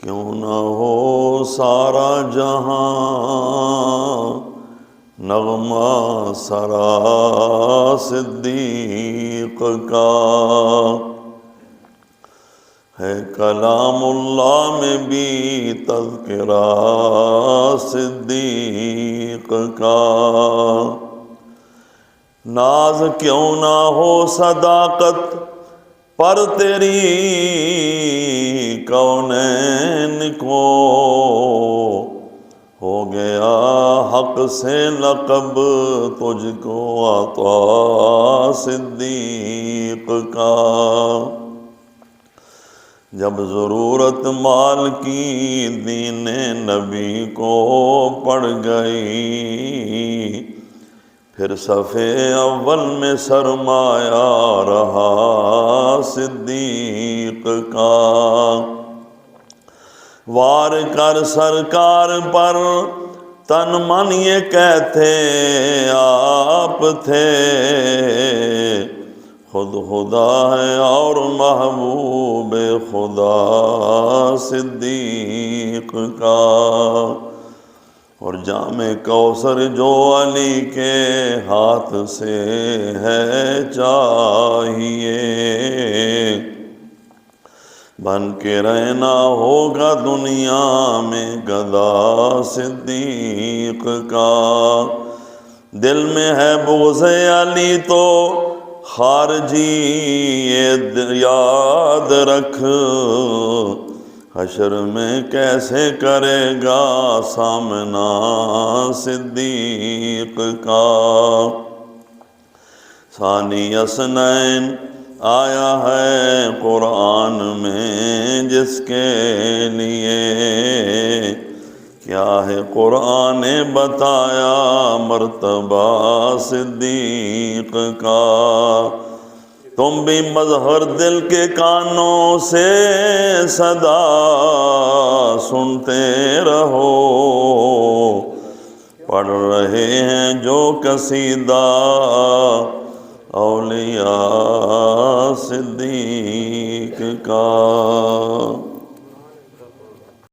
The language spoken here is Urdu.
کیوں نہ ہو سارا جہاں نغمہ سرا صدیق کا، ہے کلام اللہ میں بھی تذکرہ صدیق کا۔ ناز کیوں نہ ہو صداقت پر تیری کونین کو، ہو گیا حق سے لقب تجھ کو عطا صدیق کا۔ جب ضرورت مال کی دین نبی کو پڑ گئی، پھر صفِ اول میں سرمایہ رہا صدیق کا۔ وار کر سرکار پر تن من یہ کہتے آپ تھے، خود خدا ہے اور محبوب خدا صدیق کا۔ اور جام کوثر جو علی کے ہاتھ سے ہے چاہیے، بن کے رہنا ہوگا دنیا میں گدا صدیق کا۔ دل میں ہے بغض علی تو خارجی یہ یاد رکھ، حشر میں کیسے کرے گا سامنا صدیق کا۔ ثانی اثنین آیا ہے قرآن میں جس کے لیے، کیا ہے قرآن نے بتایا مرتبہ صدیق کا۔ تم بھی مظہر دل کے کانوں سے صدا سنتے رہو، پڑھ رہے ہیں جو قصیدہ اولیاء صدیق کا۔